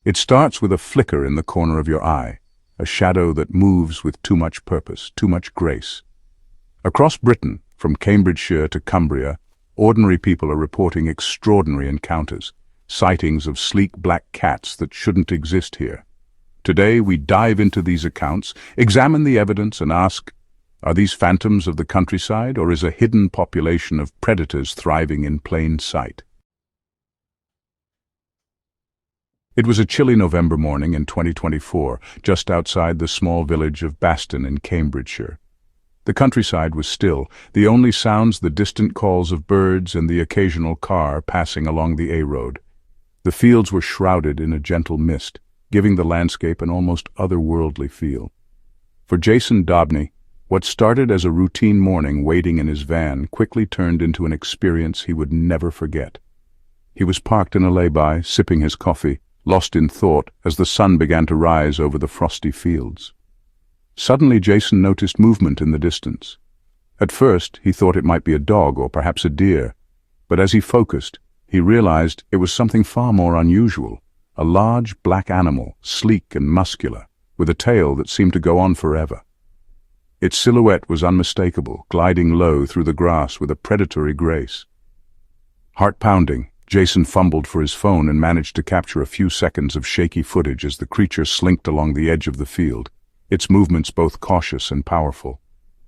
It starts with a flicker in the corner of your eye, a shadow that moves with too much purpose, too much grace. Across Britain, from Cambridgeshire to Cumbria, ordinary people are reporting extraordinary encounters, sightings of sleek black cats that shouldn't exist here. Today we dive into these accounts, examine the evidence and ask, are these phantoms of the countryside, or is a hidden population of predators thriving in plain sight? It was a chilly November morning in 2024, just outside the small village of Baston in Cambridgeshire. The countryside was still, the only sounds the distant calls of birds and the occasional car passing along the A-road. The fields were shrouded in a gentle mist, giving the landscape an almost otherworldly feel. For Jason Dobney, what started as a routine morning waiting in his van quickly turned into an experience he would never forget. He was parked in a lay-by, sipping his coffee, lost in thought as the sun began to rise over the frosty fields. Suddenly Jason noticed movement in the distance. At first, he thought it might be a dog or perhaps a deer, but as he focused, he realized it was something far more unusual, a large black animal, sleek and muscular, with a tail that seemed to go on forever. Its silhouette was unmistakable, gliding low through the grass with a predatory grace. Heart-pounding, Jason fumbled for his phone and managed to capture a few seconds of shaky footage as the creature slinked along the edge of the field, its movements both cautious and powerful.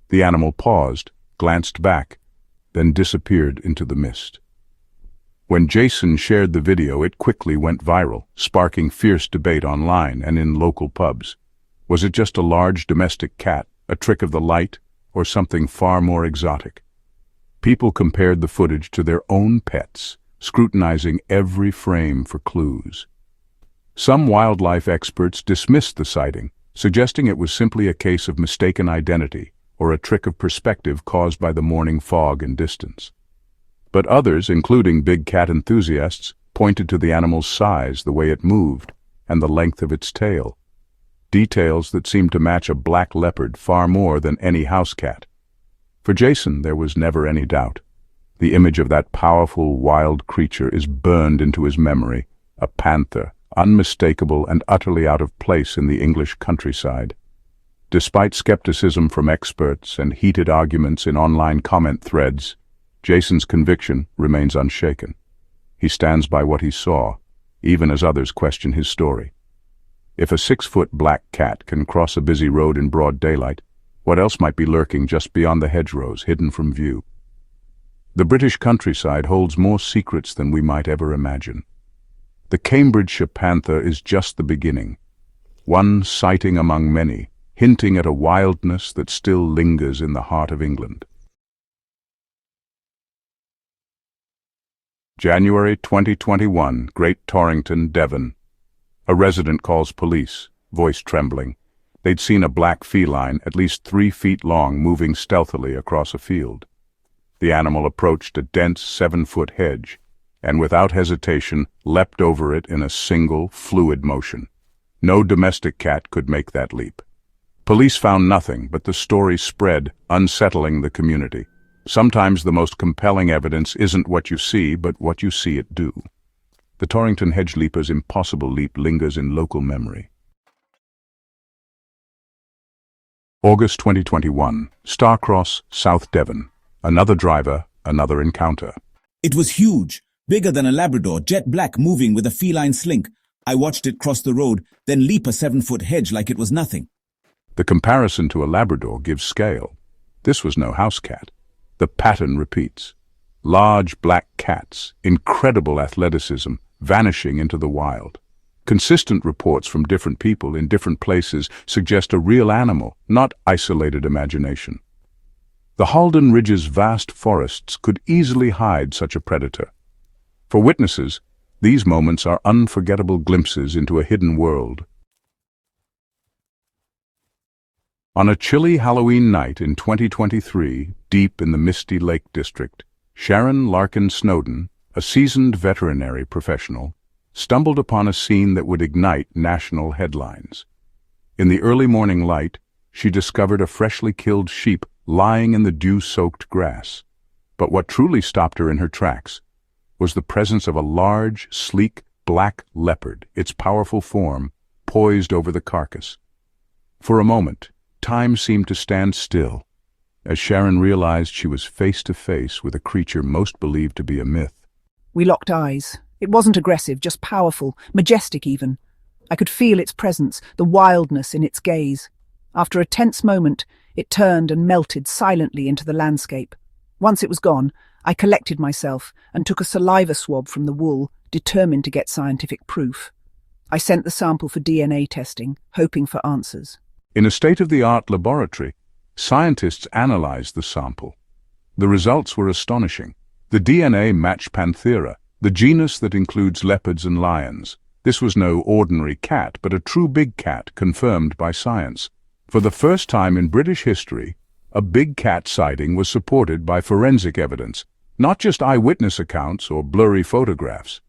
The animal paused, glanced back, then disappeared into the mist. When Jason shared the video, it quickly went viral, sparking fierce debate online and in local pubs. Was it just a large domestic cat, a trick of the light, or something far more exotic? People compared the footage to their own pets, scrutinizing every frame for clues. Some wildlife experts dismissed the sighting, suggesting it was simply a case of mistaken identity or a trick of perspective caused by the morning fog and distance. But others, including Big Cat enthusiasts, pointed to the animal's size, the way it moved, and the length of its tail. Details that seemed to match a black leopard far more than any house cat. For Jason, there was never any doubt. The image of that powerful, wild creature is burned into his memory, a panther, unmistakable and utterly out of place in the English countryside. Despite skepticism from experts and heated arguments in online comment threads, Jason's conviction remains unshaken. He stands by what he saw, even as others question his story. If a 6-foot black cat can cross a busy road in broad daylight, what else might be lurking just beyond the hedgerows, hidden from view? The British countryside holds more secrets than we might ever imagine. The Cambridgeshire panther is just the beginning, one sighting among many, hinting at a wildness that still lingers in the heart of England. January 2021, Great Torington, Devon. A resident calls police, voice trembling. They'd seen a black feline, at least 3 feet long, moving stealthily across a field. The animal approached a dense 7-foot hedge, and without hesitation leapt over it in a single, fluid motion. No domestic cat could make that leap. Police found nothing, but the story spread, unsettling the community. Sometimes the most compelling evidence isn't what you see, but what you see it do. The Torington hedge leaper's impossible leap lingers in local memory. August 2021, Starcross, South Devon. Another driver, another encounter. It was huge, bigger than a Labrador, jet black, moving with a feline slink. I watched it cross the road, then leap a 7-foot hedge like it was nothing. The comparison to a Labrador gives scale. This was no house cat. The pattern repeats. Large black cats, incredible athleticism, vanishing into the wild. Consistent reports from different people in different places suggest a real animal, not isolated imagination. The Halden Ridge's vast forests could easily hide such a predator. For witnesses, these moments are unforgettable glimpses into a hidden world. On a chilly Halloween night in 2023, deep in the misty Lake District, Sharon Larkin Snowden, a seasoned veterinary professional, stumbled upon a scene that would ignite national headlines. In the early morning light, she discovered a freshly killed sheep lying in the dew-soaked grass. But what truly stopped her in her tracks was the presence of a large, sleek, black leopard, its powerful form poised over the carcass. For a moment, time seemed to stand still, as Sharon realized she was face to face with a creature most believed to be a myth. We locked eyes. It wasn't aggressive, just powerful, majestic even. I could feel its presence, the wildness in its gaze. After a tense moment, it turned and melted silently into the landscape. Once it was gone, I collected myself and took a saliva swab from the wool, determined to get scientific proof. I sent the sample for DNA testing, hoping for answers. In a state-of-the-art laboratory, scientists analyzed the sample. The results were astonishing. The DNA matched Panthera, the genus that includes leopards and lions. This was no ordinary cat, but a true big cat confirmed by science. For the first time in British history, a big cat sighting was supported by forensic evidence, not just eyewitness accounts or blurry photographs.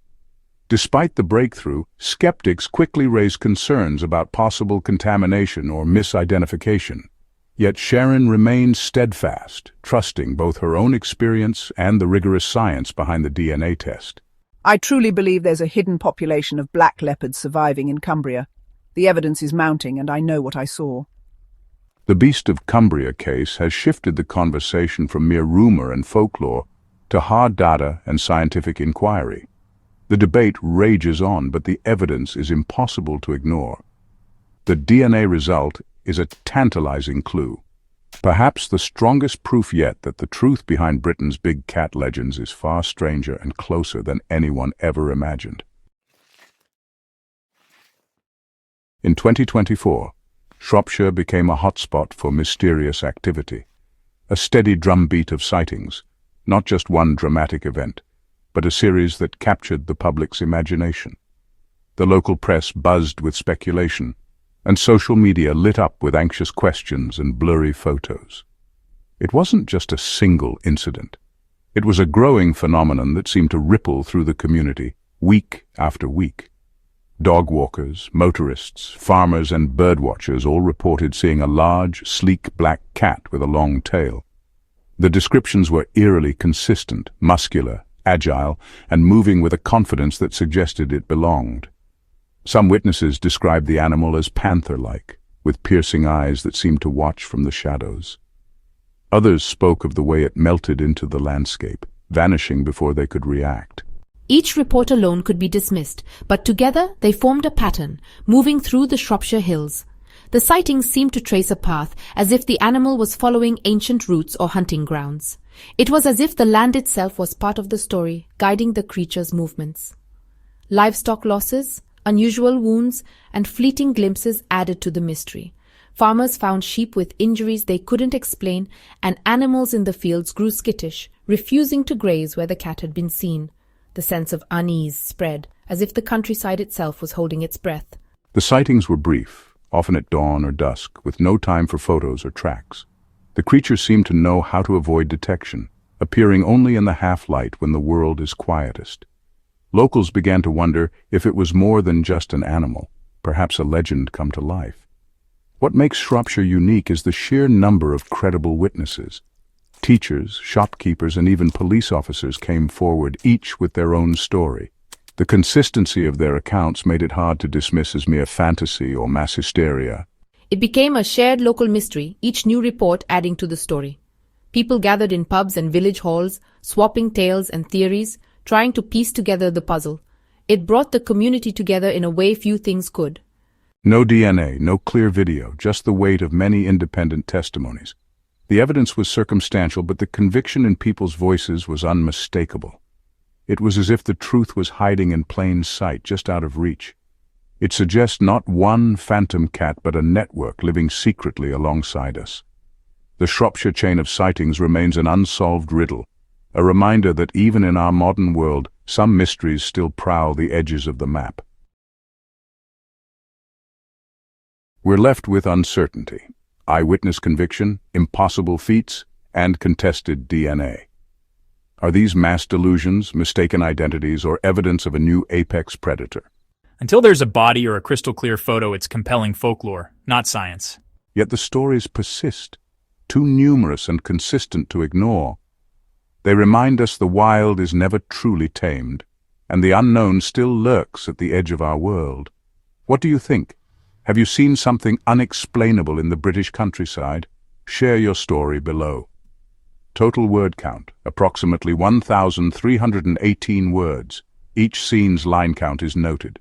Despite the breakthrough, skeptics quickly raised concerns about possible contamination or misidentification. Yet Sharon remained steadfast, trusting both her own experience and the rigorous science behind the DNA test. I truly believe there's a hidden population of black leopards surviving in Cumbria. The evidence is mounting, and I know what I saw. The Beast of Cumbria case has shifted the conversation from mere rumor and folklore to hard data and scientific inquiry. The debate rages on, but the evidence is impossible to ignore. The DNA result is a tantalizing clue. Perhaps the strongest proof yet that the truth behind Britain's big cat legends is far stranger and closer than anyone ever imagined. In 2024, Shropshire became a hotspot for mysterious activity. A steady drumbeat of sightings, not just one dramatic event, but a series that captured the public's imagination. The local press buzzed with speculation, and social media lit up with anxious questions and blurry photos. It wasn't just a single incident. It was a growing phenomenon that seemed to ripple through the community, week after week. Dog walkers, motorists, farmers and birdwatchers all reported seeing a large, sleek black cat with a long tail. The descriptions were eerily consistent, muscular, agile, and moving with a confidence that suggested it belonged. Some witnesses described the animal as panther-like, with piercing eyes that seemed to watch from the shadows. Others spoke of the way it melted into the landscape, vanishing before they could react. Each report alone could be dismissed, but together they formed a pattern, moving through the Shropshire hills. The sightings seemed to trace a path, as if the animal was following ancient routes or hunting grounds. It was as if the land itself was part of the story, guiding the creature's movements. Livestock losses, unusual wounds, and fleeting glimpses added to the mystery. Farmers found sheep with injuries they couldn't explain, and animals in the fields grew skittish, refusing to graze where the cat had been seen. The sense of unease spread, as if the countryside itself was holding its breath. The sightings were brief, often at dawn or dusk, with no time for photos or tracks. The creature seemed to know how to avoid detection, appearing only in the half-light when the world is quietest. Locals began to wonder if it was more than just an animal, perhaps a legend come to life. What makes Shropshire unique is the sheer number of credible witnesses. Teachers, shopkeepers, and even police officers came forward, each with their own story. The consistency of their accounts made it hard to dismiss as mere fantasy or mass hysteria. It became a shared local mystery, each new report adding to the story. People gathered in pubs and village halls, swapping tales and theories, trying to piece together the puzzle. It brought the community together in a way few things could. No DNA, no clear video, just the weight of many independent testimonies. The evidence was circumstantial, but the conviction in people's voices was unmistakable. It was as if the truth was hiding in plain sight, just out of reach. It suggests not one phantom cat, but a network living secretly alongside us. The Shropshire chain of sightings remains an unsolved riddle, a reminder that even in our modern world, some mysteries still prowl the edges of the map. We're left with uncertainty, eyewitness conviction, impossible feats, and contested DNA. Are these mass delusions, mistaken identities, or evidence of a new apex predator? Until there's a body or a crystal-clear photo, it's compelling folklore, not science. Yet the stories persist, too numerous and consistent to ignore. They remind us the wild is never truly tamed, and the unknown still lurks at the edge of our world. What do you think? Have you seen something unexplainable in the British countryside? Share your story below. Total word count, approximately 1,318 words. Each scene's line count is noted.